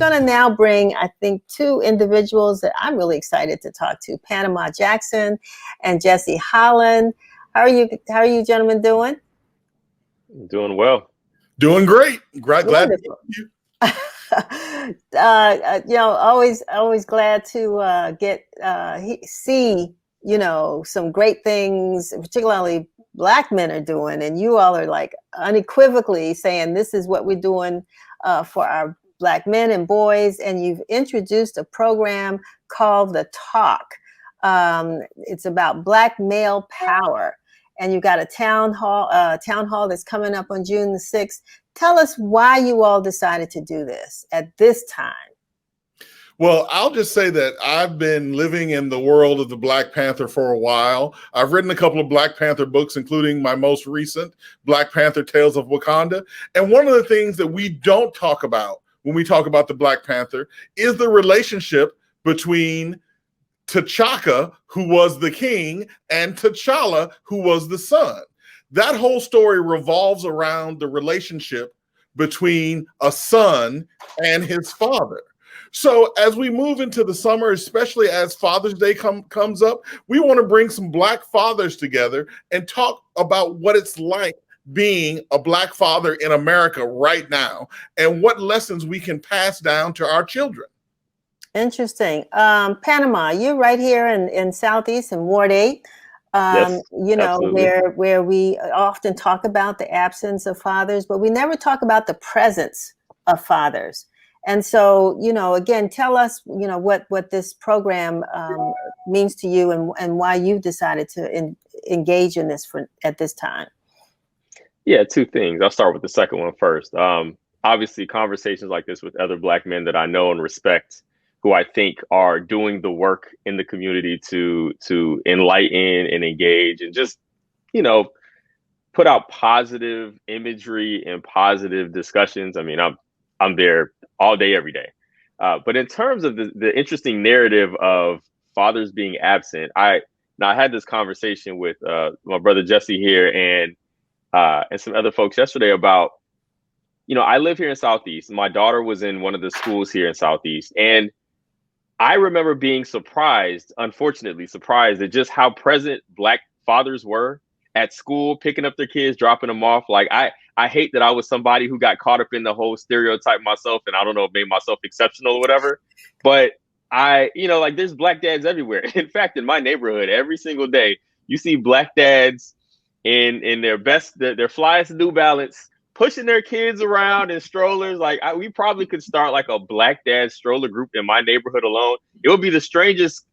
going to now bring, I think, two individuals that I'm really excited to talk to, Panama Jackson and Jesse Holland. How are you gentlemen doing? Doing well. Doing great. Glad to meet you. Always glad to see, some great things, particularly Black men are doing, and you all are like unequivocally saying this is what we're doing for our Black men and boys. And you've introduced a program called The Talk. It's about Black male power. And you've got a town hall that's coming up on June the 6th. Tell us why you all decided to do this at this time. Well, I'll just say that I've been living in the world of the Black Panther for a while. I've written a couple of Black Panther books, including my most recent, Black Panther Tales of Wakanda. And one of the things that we don't talk about when we talk about the Black Panther is the relationship between T'Chaka, who was the king, and T'Challa, who was the son. That whole story revolves around the relationship between a son and his father. So as we move into the summer, especially as Father's Day comes up, we want to bring some Black fathers together and talk about what it's like being a Black father in America right now and what lessons we can pass down to our children. Interesting. Panama, you're right here in Southeast in Ward 8. Yes, where we often talk about the absence of fathers, but we never talk about the presence of fathers. And so, again, tell us, what this program means to you and why you've decided to engage in this at this time. Yeah, two things. I'll start with the second one first. Obviously, conversations like this with other Black men that I know and respect, who I think are doing the work in the community to enlighten and engage and just, put out positive imagery and positive discussions. I mean, I'm there all day, every day. But in terms of the interesting narrative of fathers being absent, I had this conversation with my brother Jesse here and some other folks yesterday about, I live here in Southeast. My daughter was in one of the schools here in Southeast, and I remember being unfortunately surprised at just how present Black fathers were at school, picking up their kids, dropping them off. Like I hate that I was somebody who got caught up in the whole stereotype myself, and I don't know, made myself exceptional or whatever. But there's Black dads everywhere. In fact, in my neighborhood, every single day, you see Black dads in their best, their flyest New Balance, pushing their kids around in strollers. We probably could start like a Black dad stroller group in my neighborhood alone. It would be the strangest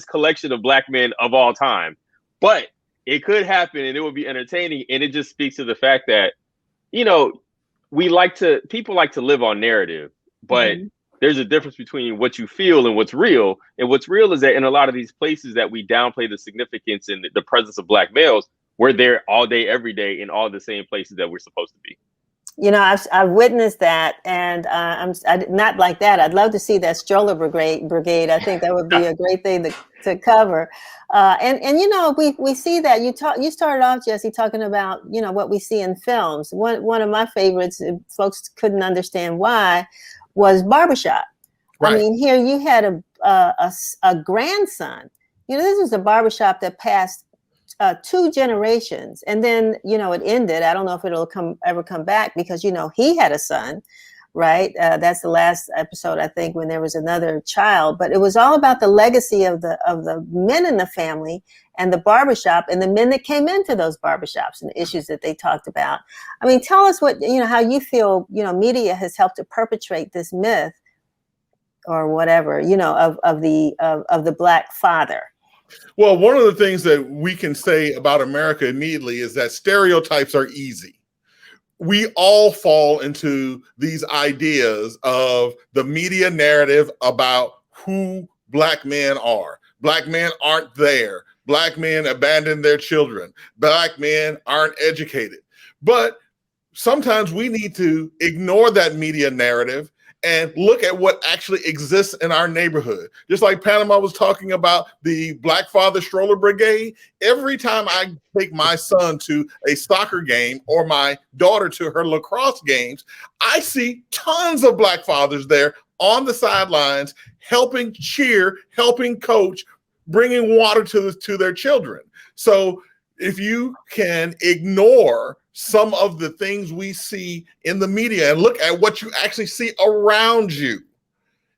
collection of Black men of all time. But it could happen and it would be entertaining. And it just speaks to the fact that, people like to live on narrative, but there's a difference between what you feel and what's real. And what's real is that in a lot of these places that we downplay the significance and the presence of Black males, we're there all day, every day in all the same places that we're supposed to be. I've witnessed that, and I'm not like that. I'd love to see that stroller brigade. I think that would be a great thing to cover. We see that you started off, Jesse, talking about what we see in films. One of my favorites, folks couldn't understand why, was Barbershop. Right. I mean, here you had a grandson. This was a barbershop that passed 2 generations, and then it ended. I don't know if it'll ever come back because he had a son, right? That's the last episode, I think, when there was another child. But it was all about the legacy of the men in the family and the barbershop and the men that came into those barbershops and the issues that they talked about. I mean, tell us how you feel media has helped to perpetrate this myth or whatever of the Black father. Well, one of the things that we can say about America immediately is that stereotypes are easy. We all fall into these ideas of the media narrative about who Black men are. Black men aren't there. Black men abandon their children. Black men aren't educated. But sometimes we need to ignore that media narrative and look at what actually exists in our neighborhood. Just like Panama was talking about the Black Father Stroller Brigade, every time I take my son to a soccer game or my daughter to her lacrosse games, I see tons of Black fathers there on the sidelines, helping cheer, helping coach, bringing water to their children. So if you can ignore some of the things we see in the media and look at what you actually see around you,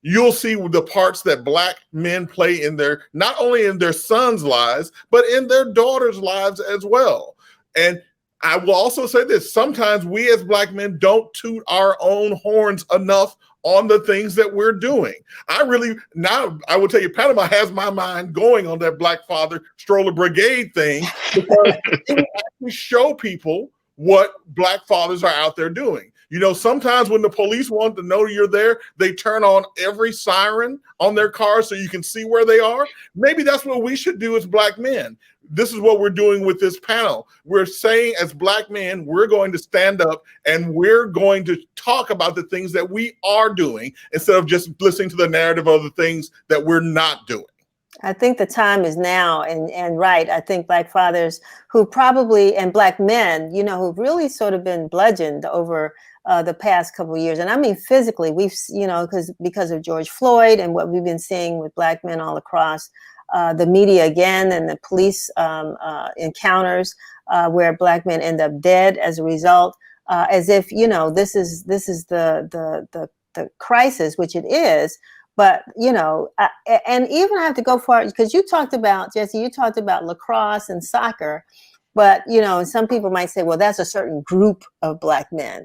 you'll see the parts that Black men play in their, not only in their sons' lives, but in their daughters' lives as well. And I will also say this, sometimes we as Black men don't toot our own horns enough on the things that we're doing. I will tell you, Panama has my mind going on that Black Father Stroller Brigade thing, because it actually show people what Black fathers are out there doing. You know, sometimes when the police want to know you're there, they turn on every siren on their car so you can see where they are. Maybe that's what we should do as Black men. This is what we're doing with this panel. We're saying as Black men, we're going to stand up and we're going to talk about the things that we are doing instead of just listening to the narrative of the things that we're not doing. I think the time is now, and right. I think Black fathers who probably, and Black men, you know, who've really sort of been bludgeoned over the past couple of years. And I mean, physically, we've, you know, because of George Floyd and what we've been seeing with Black men all across the media again, and the police encounters where Black men end up dead as a result, as if, you know, this is the crisis, which it is. But, you know, and even I have to go far, because you talked about, Jesse, you talked about lacrosse and soccer, but, you know, some people might say, well, that's a certain group of Black men.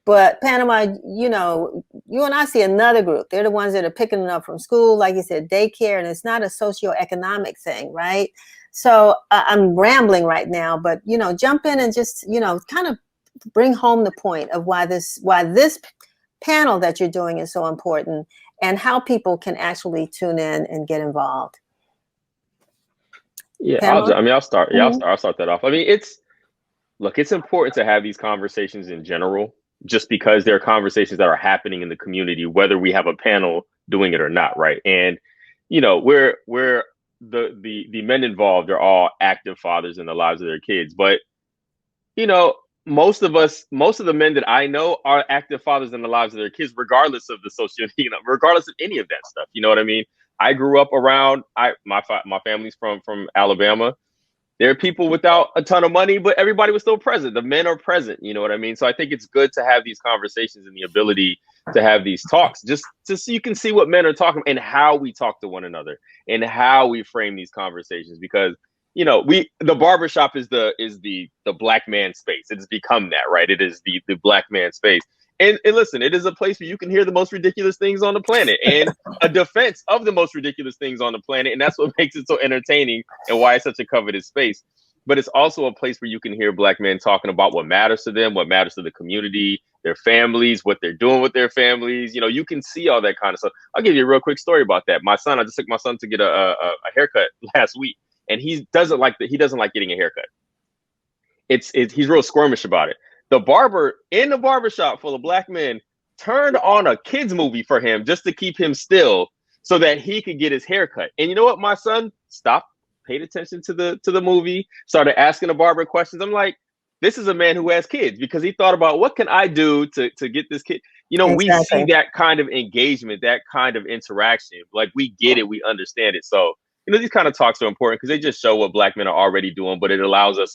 But Panama, you know, you and I see another group. They're the ones that are picking it up from school, like you said, daycare, and it's not a socioeconomic thing, right? So I'm rambling right now, but, you know, jump in and just, you know, kind of bring home the point of why this panel that you're doing is so important, and how people can actually tune in and get involved. Yeah, I'll start. Yeah, I'll start that off. I mean, it's important to have these conversations in general, just because there are conversations that are happening in the community, whether we have a panel doing it or not, right? And, you know, we're the men involved are all active fathers in the lives of their kids. But, you know, most of the men that I know are active fathers in the lives of their kids, regardless of the social, you know, regardless of any of that stuff. You know what I mean? I grew up around, my family's from Alabama. There are people without a ton of money, but everybody was still present. The men are present. You know what I mean? So I think it's good to have these conversations and the ability to have these talks, just so you can see what men are talking and how we talk to one another and how we frame these conversations. Because, you know, the barbershop is the Black man space. It has become that, right? It is the Black man space. And listen, it is a place where you can hear the most ridiculous things on the planet and a defense of the most ridiculous things on the planet. And that's what makes it so entertaining and why it's such a coveted space. But it's also a place where you can hear Black men talking about what matters to them, what matters to the community, their families, what they're doing with their families. You know, you can see all that kind of stuff. I'll give you a real quick story about that. I just took my son to get a haircut last week, and he doesn't like getting a haircut. He's real squirmish about it. The barber in the barbershop full of Black men turned on a kids movie for him just to keep him still so that he could get his haircut. And you know what? My son stopped, paid attention to the movie, started asking the barber questions. I'm like, this is a man who has kids, because he thought about, what can I do to get this kid? You know, exactly. We see that kind of engagement, that kind of interaction. Like, we get it, we understand it. So, you know, these kind of talks are important because they just show what Black men are already doing, but it allows us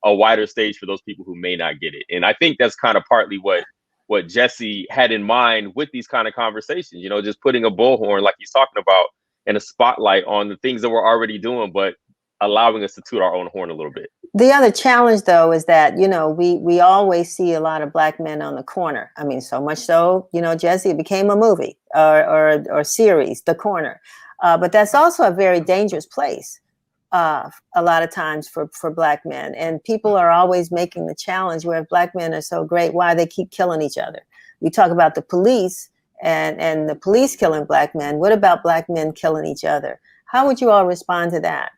a wider stage for those people who may not get it. And I think that's kind of partly what Jesse had in mind with these kind of conversations, you know, just putting a bullhorn, like he's talking about, and a spotlight on the things that we're already doing, but allowing us to toot our own horn a little bit. The other challenge, though, is that, you know, we always see a lot of Black men on the corner. I mean, so much so, you know, Jesse, it became a movie or series, The Corner. But that's also a very dangerous place. A lot of times for Black men, and people are always making the challenge where if Black men are so great, why they keep killing each other. We talk about the police and the police killing Black men. What about Black men killing each other? How would you all respond to that?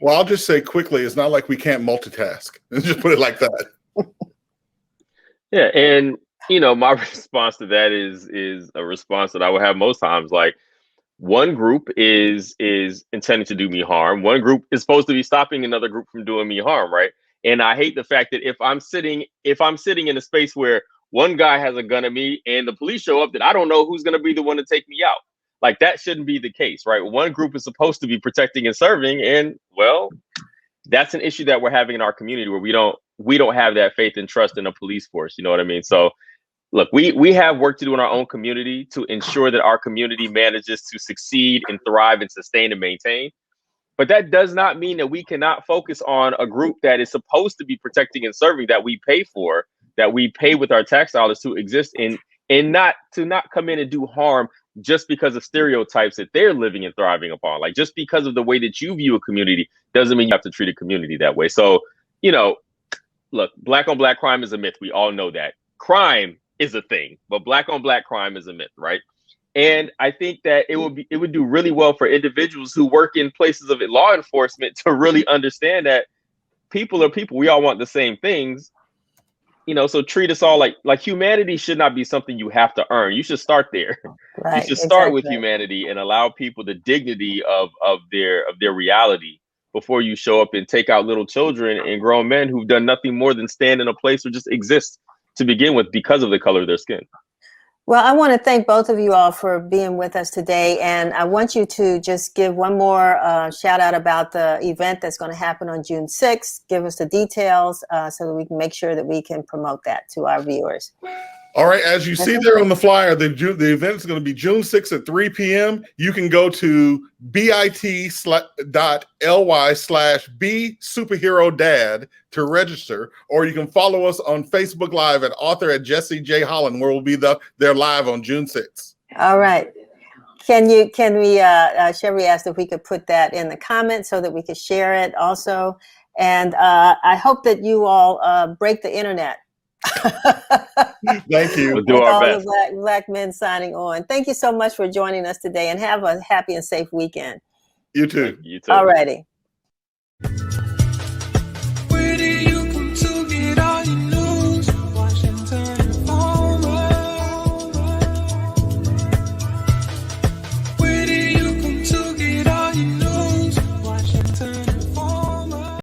Well, I'll just say quickly, it's not like we can't multitask. Let's just put it like that. Yeah, and My response to that is a response that I would have most times. Like, one group is intending to do me harm. One group is supposed to be stopping another group from doing me harm, right? And I hate the fact that if I'm sitting in a space where one guy has a gun at me and the police show up, that I don't know who's going to be the one to take me out. Like, that shouldn't be the case, right? One group is supposed to be protecting and serving, and well, that's an issue that we're having in our community where we don't have that faith and trust in a police force. You know what I mean? So look, we have work to do in our own community to ensure that our community manages to succeed and thrive and sustain and maintain. But that does not mean that we cannot focus on a group that is supposed to be protecting and serving, that we pay for, that we pay with our tax dollars to exist in, and not come in and do harm just because of stereotypes that they're living and thriving upon. Like, just because of the way that you view a community doesn't mean you have to treat a community that way. So, look, black on black crime is a myth. We all know that. Crime is a thing, but black on black crime is a myth, right? And I think that it would do really well for individuals who work in places of law enforcement to really understand that people are people. We all want the same things, so treat us all like humanity should not be something you have to earn. You should start there. Right, you should start with exactly. humanity and allow people the dignity of their reality before you show up and take out little children and grown men who've done nothing more than stand in a place or just exist to begin with because of the color of their skin. Well, I want to thank both of you all for being with us today. And I want you to just give one more shout out about the event that's going to happen on June 6th. Give us the details so that we can make sure that we can promote that to our viewers. All right. As you see there on the flyer, the event is going to be June 6th at 3 p.m. You can go to bit.ly/bsuperherodad to register, or you can follow us on Facebook Live at author at Jesse J. Holland, where we'll be there live on June 6th. All right. Can we, Shevry asked if we could put that in the comments so that we could share it also. And I hope that you all break the internet. Thank you. We'll do our best. The black men signing on. Thank you so much for joining us today, and have a happy and safe weekend. You too. You too. All righty.